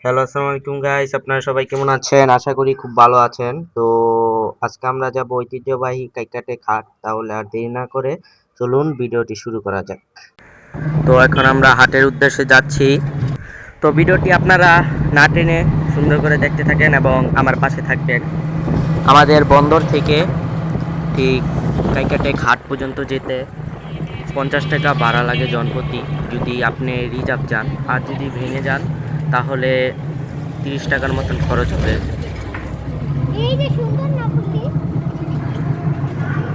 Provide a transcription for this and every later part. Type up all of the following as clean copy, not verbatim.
Hello, আসসালামু আলাইকুম guys. আপনারা সবাই কেমন আছেন? আশা করি খুব ভালো আছেন। তো আজকে আমরা যাব ঐতিহ্যবাহী কাইকাটে ঘাট। তাহলে আর দেরি না করে চলুন ভিডিওটি শুরু করা যাক। তো এখন আমরা হাটের উদ্দেশ্যে যাচ্ছি। তো ভিডিওটি আপনারা না টেনে সুন্দর করে দেখতে থাকেন এবং আমার পাশে থাকবেন। আমাদের বন্দর থেকে ঠিক কাইকাটে ঘাট পর্যন্ত যেতে 50 টাকা ভাড়া লাগে জনপ্রতি, যদি আপনি রিজার্ভ যান। আর যদি ভেঙে যান তাহলে 30 টাকার মতন খরচ হবে।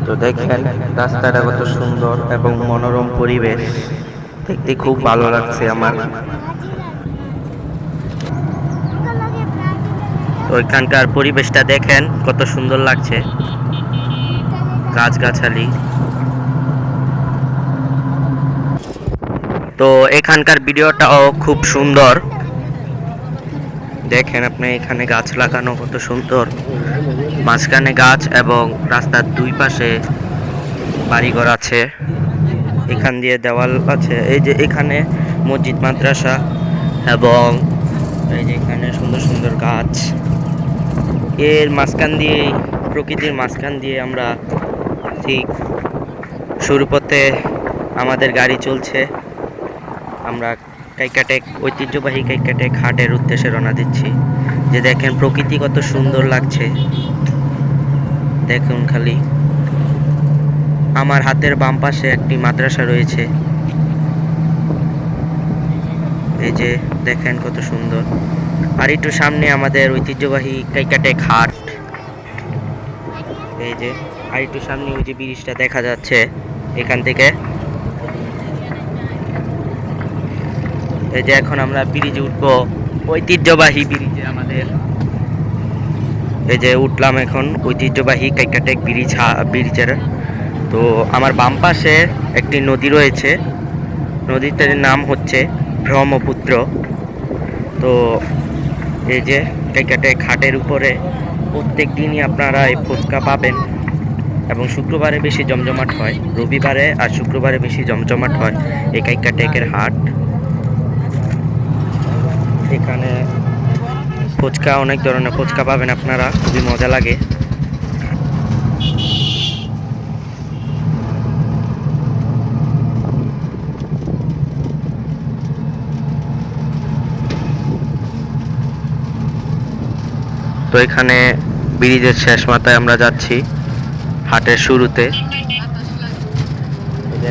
তো দেখেন রাস্তাটা কত সুন্দর এবং মনোরম পরিবেশ, দেখতে খুব ভালো লাগছে আমার। তো এখানকার পরিবেশটা দেখেন কত সুন্দর লাগছে, গাছগাছালি। তো এখানকার ভিডিওটাও খুব সুন্দর, দেখেন আপনি এখানে গাছ লাগানো কত সুন্দর, মাঝখানে গাছ এবং রাস্তার দুই পাশে বাড়িঘর আছে, এখান দিয়ে দেওয়াল আছে। এই যে এখানে মসজিদ মাদ্রাসা এবং এই যে এখানে সুন্দর সুন্দর গাছ, এর মাঝখান দিয়ে, প্রকৃতির মাঝখান দিয়ে আমরা ঠিক শুরু পথে আমাদের গাড়ি চলছে। আমরা কাইকাটে ঐতিহ্যবাহী কাইকাটে ঘাটের উদ্দেশ্যে রওনা দিচ্ছি। যে দেখেন প্রকৃতি কত সুন্দর লাগছে, দেখুন খালি। আমার হাতের বাম পাশে একটি মাদ্রাসা রয়েছে, এই যে দেখেন কত সুন্দর। আর একটু সামনে আমাদের ঐতিহ্যবাহী কাইকাটে ঘাট, এই যে আর একটু সামনে ওই যে ব্রিজটা দেখা যাচ্ছে এখান থেকে। এই যে এখন আমরা ব্রিজে উঠবো, ঐতিহ্যবাহী ব্রিজে আমাদের। এই যে উঠলাম এখন ঐতিহ্যবাহী কাইকাটে ব্রিজের। তো আমার বাম পাশে একটি নদী রয়েছে, নদীটার নাম হচ্ছে ব্রহ্মপুত্র। তো এই যে কাইকাটে ঘাটের উপরে প্রত্যেক দিনই আপনারা এই ফুচকা পাবেন এবং শুক্রবারে বেশি জমজমাট হয়, রবিবারে আর শুক্রবারে বেশি জমজমাট হয় এই কাইকাটেকের হাট। এখানে ফুচকা, অনেক ধরনের ফুচকা পাবেন আপনারা, খুবই মজা লাগে। তো এখানে ব্রিজের শেষ মাথায় আমরা যাচ্ছি, হাটের শুরুতে।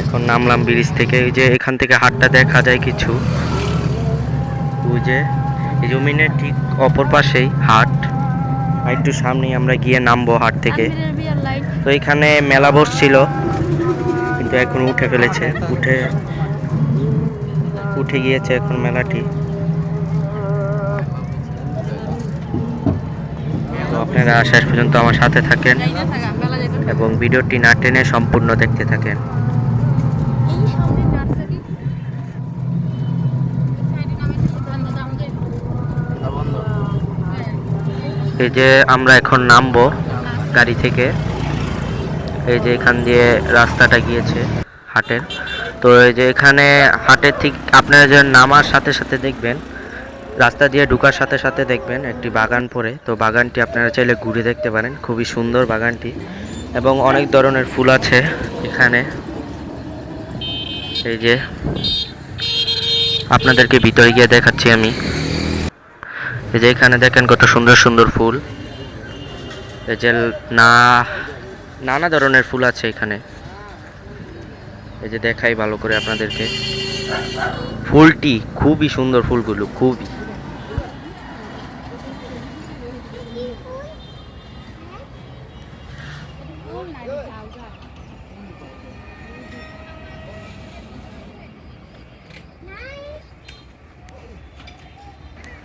এখন নামলাম ব্রিজ থেকে, ওই যে এখান থেকে হাটটা দেখা যায় কিছু, ওই যে এই জমিনের ঠিক অপর পাশেই হাট। আর একটু সামনেই আমরা গিয়ে নামবো হাট থেকে। তো এখানে মেলা বসছিল কিন্তু এখন উঠে ফেলেছে, উঠে গিয়েছে এখন মেলাটি। তো আপনারা শেষ পর্যন্ত আমার সাথে থাকেন এবং ভিডিওটি না টেনে সম্পূর্ণ দেখতে থাকেন। এই যে আমরা এখন নামবো গাড়ি থেকে, এই যে এখান দিয়ে রাস্তাটা গিয়েছে হাটের। তো এই যে এখানে হাটের ঠিক আপনারা যে নামার সাথে সাথে দেখবেন, রাস্তা দিয়ে ঢোকার সাথে সাথে দেখবেন একটি বাগান পড়ে। তো বাগানটি আপনারা চাইলে ঘুরে দেখতে পারেন, খুবই সুন্দর বাগানটি এবং অনেক ধরনের ফুল আছে এখানে। এই যে আপনাদেরকে ভিতরে গিয়ে দেখাচ্ছি আমি। এই যে এখানে দেখেন কত সুন্দর সুন্দর ফুল, এই যে নানা ধরনের ফুল আছে এখানে। এই যে দেখাই ভালো করে আপনাদেরকে, ফুলটি খুবই সুন্দর, ফুলগুলো খুবই।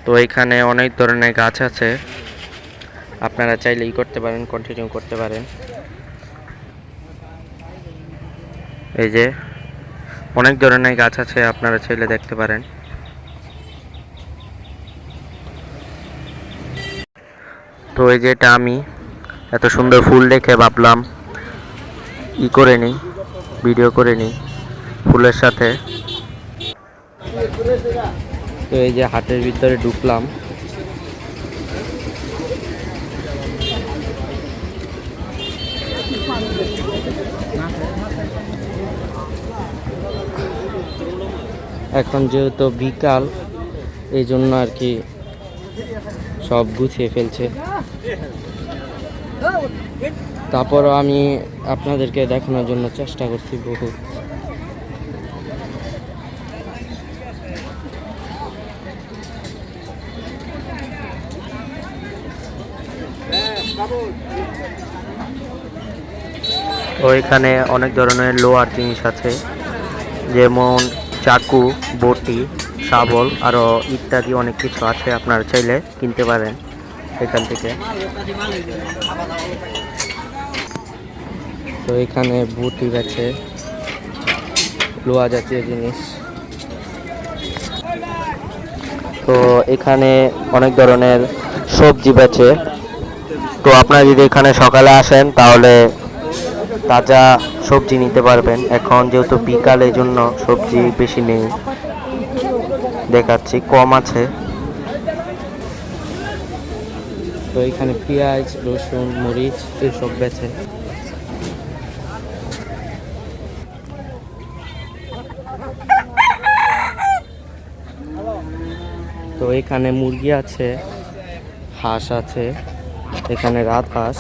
তো এখানে অনেক ধরনের গাছ আছে, আপনারা চাইলে করতে পারেন, কন্টিনিউ করতে পারেন। এই যে অনেক ধরনের গাছ আছে, আপনারা চাইলে দেখতে পারেন। তো এই যে এটা আমি এত সুন্দর ফুল দেখে ভাবলাম করে নিই, ভিডিও করে নিই ফুলের সাথে। তো এই যে হাটের ভিতরে ঢুকলাম, এখন যেহেতু বিকাল এই জন্য আর কি সব গুছিয়ে ফেলছে। তারপরও আমি আপনাদেরকে দেখানোর জন্য চেষ্টা করছি বহুত। তো এখানে অনেক ধরনের লোহার জিনিস আছে, যেমন চাকু, বটি, শাবল আরও ইত্যাদি অনেক কিছু আছে। আপনারা চাইলে কিনতে পারেন এখান থেকে। তো এখানে বটি আছে, লোহা জাতীয় জিনিস। তো এখানে অনেক ধরনের সবজি বেচে। তো আপনারা যদি এখানে সকালে আসেন তাহলে তাজা সবজি নিতে পারবেন। এখন যেহেতু বিকাল এই জন্য সবজি বেশি নেই, দেখাচ্ছি কম আছে। তো এখানে পেঁয়াজ, রসুন, মরিচ এসব বেচে। তো এখানে মুরগি আছে, হাঁস আছে, এখানে রাজহাঁস।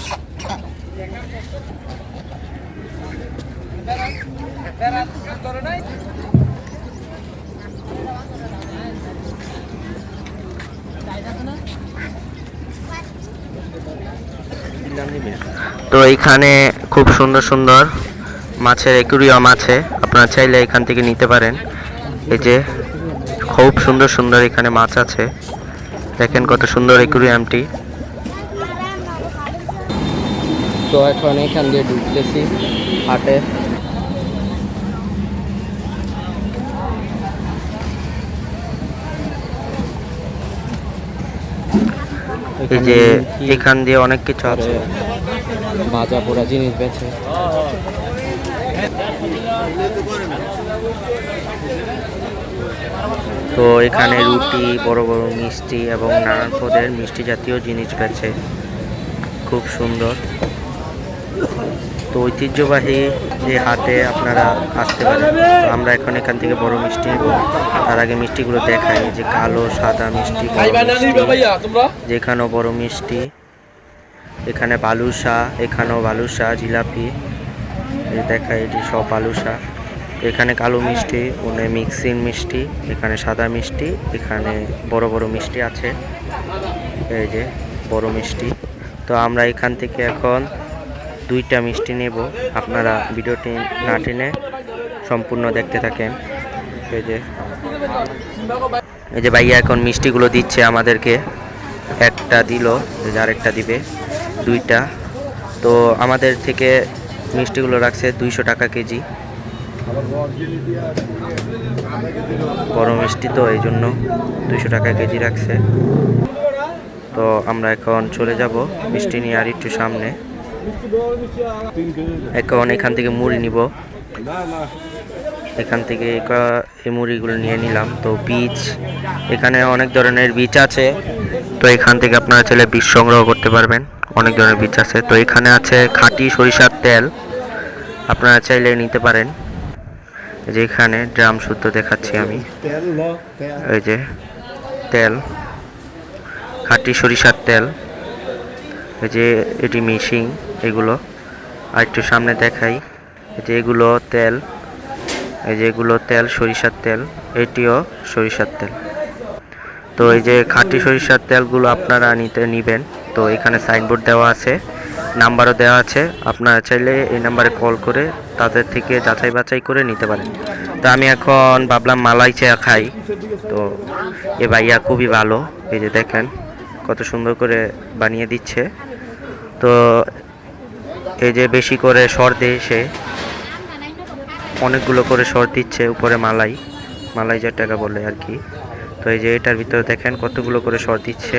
তো এখানে খুব সুন্দর সুন্দর মাছের অ্যাকুরিয়াম আছে, আপনারা চাইলে এখান থেকে নিতে পারেন। এই যে খুব সুন্দর সুন্দর এখানে মাছ আছে, দেখেন কত সুন্দর অ্যাকুরিয়ামটি। তো এখন এখান দিয়ে ঢুকতেছি হাটে। এই যে এখান দিয়ে অনেক কিছু আছে, ভাজা পোড়া জিনিস বেছে। তো এখানে রুটি, বড় বড় মিষ্টি এবং নানান পদের মিষ্টি জাতীয় জিনিস বেছে, খুব সুন্দর। তো ঐতিহ্যবাহী যে হাটে আপনারা আসতে পারেন। তো আমরা এখন এখান থেকে বড় মিষ্টি নেব। তার আগে মিষ্টিগুলো দেখাই, যে কালো সাদা মিষ্টি, যেখানেও বড় মিষ্টি, এখানে বালুশা, এখানেও বালুশা, জিলাপি দেখাই, এটি সব বালুশা। এখানে কালো মিষ্টি, ওখানে মিক্সিং মিষ্টি, এখানে সাদা মিষ্টি, এখানে বড় বড় মিষ্টি আছে, এই যে বড় মিষ্টি। তো আমরা এখান থেকে এখন দুইটা মিষ্টি নেব। আপনারা ভিডিওটি না টেনে সম্পূর্ণ দেখতে থাকেন। এই যে ভাইয়া এখন মিষ্টিগুলো দিচ্ছে আমাদেরকে, একটা দিল, আরেকটা দিবে, দুইটা। তো আমাদের থেকে মিষ্টিগুলো রাখছে 200 টাকা কেজি, বড় মিষ্টি তো এই জন্য 200 টাকা কেজি রাখছে। তো আমরা এখন চলে যাব মিষ্টি নিয়ে আর একটু সামনে। এখন এখান থেকে মুড়ি নিব, এখান থেকে এই মুড়িগুলো নিয়ে নিলাম। তো বীজ, এখানে অনেক ধরনের বীজ আছে, তো এখান থেকে আপনারা চাইলে বীজ সংগ্রহ করতে পারবেন, অনেক ধরনের বীজ আছে। তো এখানে আছে খাঁটি সরিষার তেল, আপনারা চাইলে নিতে পারেন। যে এখানে ড্রাম শুদ্ধ দেখাচ্ছি আমি, এই যে তেল, খাঁটি সরিষার তেল, এই যে এটি মিশিং, এগুলো আর একটু সামনে দেখাই। এই যে এগুলো তেল, এই যে এগুলো তেল, সরিষার তেল, এটিও সরিষার তেল। তো এই যে খাঁটি সরিষার তেলগুলো আপনারা নিবেন। তো এখানে সাইনবোর্ড দেওয়া আছে, নাম্বারও দেওয়া আছে, আপনারা চাইলে এই নাম্বারে কল করে তাদের থেকে যাচাই বাছাই করে নিতে পারেন। তো আমি এখন ভাবলাম মালাই চা খাই। তো এ ভাইয়া খুবই ভালো, এই যে দেখেন কত সুন্দর করে বানিয়ে দিচ্ছে। তো এই যে বেশি করে সর দিয়ে সে অনেকগুলো করে সর দিচ্ছে, উপরে মালাই যে টাকা বলে আর কি। তো এই যে এটার ভিতরে দেখেন কতগুলো করে সর দিচ্ছে।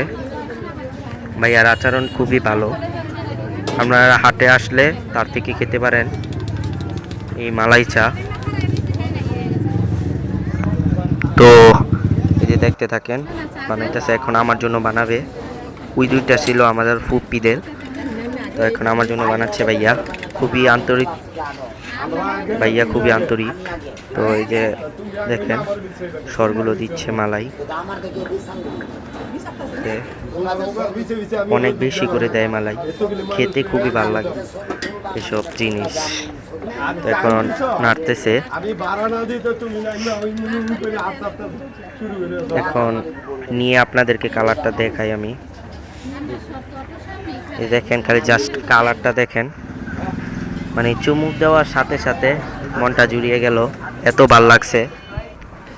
ভাইয়ার আচরণ খুবই ভালো, আপনারা হাটে আসলে তার থেকে খেতে পারেন এই মালাই চা। তো এই যে দেখতে থাকেন, বানাইতেছে, এখন আমার জন্য বানাবে। ওই দুইটা ছিল আমাদের ফুপিদের, তো এখন আমার জন্য বানাচ্ছে ভাইয়া, খুবই আন্তরিক ভাইয়া খুবই আন্তরিক। তো এই যে দেখেন স্বরগুলো দিচ্ছে মালাই, যে অনেক বেশি করে দেয় মালাই, খেতে খুবই ভালো লাগে এসব জিনিস। তো এখন নাড়তেছে। এখন নিয়ে আপনাদেরকে কালারটা দেখাই আমি। এই দেখেন, খালি জাস্ট কালারটা দেখেন, মানে চুমুক দেওয়ার সাথে সাথে মনটা জুড়িয়ে গেল, এত ভাল লাগছে।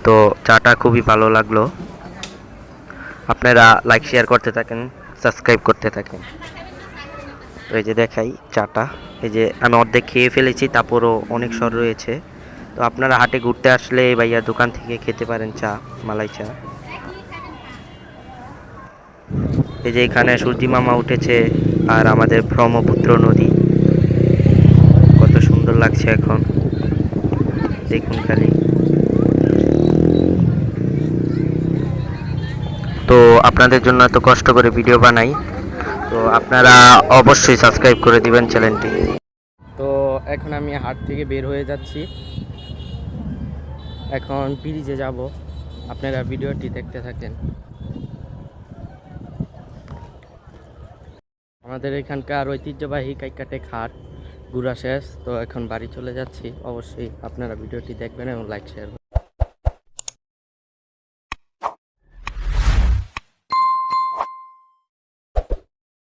তো চাটা খুবই ভালো লাগলো। আপনারা লাইক শেয়ার করতে থাকেন, সাবস্ক্রাইব করতে থাকেন। তো এই যে দেখাই চাটা, এই যে আমি অর্ধেক খেয়ে ফেলেছি, তারপরও অনেক সর রয়েছে। তো আপনারা হাটে ঘুরতে আসলে এই ভাইয়ার দোকান থেকে খেতে পারেন চা, মালাই চা। এই যে এখানে সূর্যি মামা উঠেছে, আর আমাদের ব্রহ্মপুত্র নদী কত সুন্দর লাগছে এখন, দেখুন খালি। তো আপনাদের জন্য এত কষ্ট করে ভিডিও বানাই, তো আপনারা অবশ্যই সাবস্ক্রাইব করে দিবেন চ্যানেলটি। তো এখন আমি হাট থেকে বের হয়ে যাচ্ছি, এখন ব্রিজে যাব। আপনারা ভিডিওটি দেখতে থাকেন। আমাদের এখানকার ঐতিহ্যবাহী কাইকাটে ঘাট ঘোরা শেষ, তো এখন বাড়ি চলে যাচ্ছি। অবশ্যই আপনারা ভিডিওটি দেখবেন এবং লাইক শেয়ার করবেন।